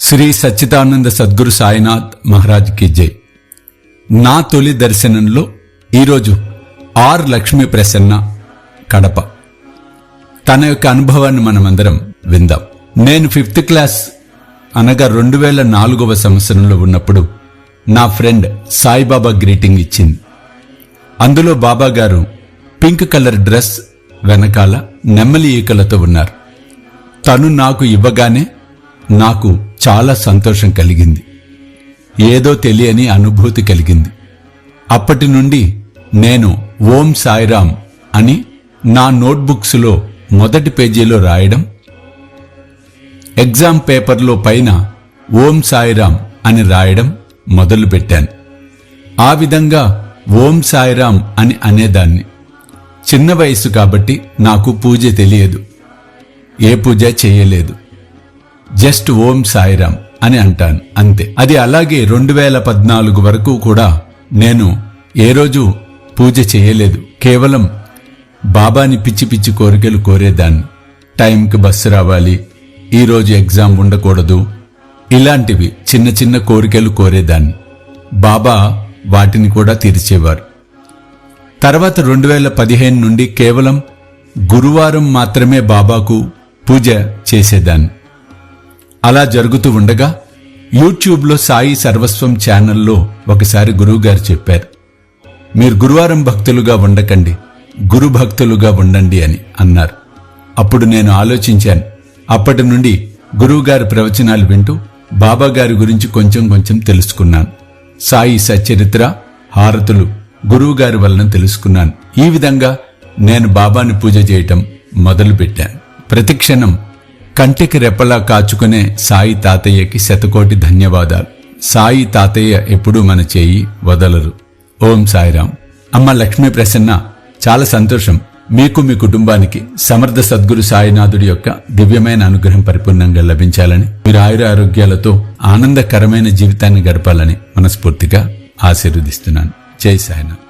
శ్రీ సచ్చిదానంద సద్గురు సాయినాథ్ మహారాజ్ కి జై. నా తొలి దర్శనంలో ఈరోజు ఆర్ లక్ష్మీ ప్రసన్న, కడప. తన యొక్క అనుభవాన్ని మనమందరం విందాం. నేను 5th క్లాస్ అనగా 2004వ సంవత్సరంలో ఉన్నప్పుడు నా ఫ్రెండ్ సాయిబాబా గ్రీటింగ్ ఇచ్చింది. అందులో బాబా గారు పింక్ కలర్ డ్రెస్, వెనకాల నెమ్మలి ఈకలతో ఉన్నారు. తను నాకు ఇవ్వగానే నాకు చాలా సంతోషం కలిగింది. ఏదో తెలియని అనుభూతి కలిగింది. అప్పటి నుండి నేను ఓం సాయిరామ్ అని నా నోట్బుక్స్లో మొదటి పేజీలో రాయడం, ఎగ్జామ్ పేపర్లో పైన ఓం సాయిరామ్ అని రాయడం మొదలుపెట్టాను. ఆ విధంగా ఓం సాయిరామ్ అని అనేదాన్ని. చిన్న వయసు కాబట్టి నాకు పూజ తెలియదు, ఏ పూజ చేయలేదు. జస్ట్ ఓం సాయిరామ్ అని అంటాను అంతే. అది అలాగే 2014 వరకు కూడా నేను ఏ రోజు పూజ చేయలేదు. కేవలం బాబాని పిచ్చి పిచ్చి కోరికలు కోరేదాన్ని. టైంకి బస్సు రావాలి, ఈరోజు ఎగ్జామ్ ఉండకూడదు, ఇలాంటివి చిన్న చిన్న కోరికలు కోరేదాన్ని. బాబా వాటిని కూడా తీర్చేవారు. తర్వాత 2015 నుండి కేవలం గురువారం మాత్రమే బాబాకు పూజ చేసేదాన్ని. అలా జరుగుతూ ఉండగా యూట్యూబ్లో సాయి సర్వస్వం ఛానల్లో ఒకసారి గురువుగారు చెప్పారు, మీరు గురువారం భక్తులుగా ఉండకండి, గురు భక్తులుగా ఉండండి అని అన్నారు. అప్పుడు నేను ఆలోచించాను. అప్పటి నుండి గురువుగారి ప్రవచనాలు వింటూ బాబా గారి గురించి కొంచెం కొంచెం తెలుసుకున్నాను. సాయి సచ్చరిత్ర, హారతులు గురువుగారి వలన తెలుసుకున్నాను. ఈ విధంగా నేను బాబాని పూజ చేయటం మొదలుపెట్టాను. ప్రతిక్షణం కంటికి రెప్పలా కాచుకునే సాయి తాతయ్యకి శతకోటి ధన్యవాదాలు. సాయి తాతయ్య ఎప్పుడూ మన చేయి వదలరు. ఓం సాయిరామ్. అమ్మ లక్ష్మీ ప్రసన్న, చాలా సంతోషం. మీకు, మీ కుటుంబానికి సమర్థ సద్గురు సాయినాథుడి యొక్క దివ్యమైన అనుగ్రహం పరిపూర్ణంగా లభించాలని, మీరు ఆయుర ఆరోగ్యాలతో ఆనందకరమైన జీవితాన్ని గడపాలని మనస్ఫూర్తిగా ఆశీర్వదిస్తున్నాను. జై సాయినాథ్.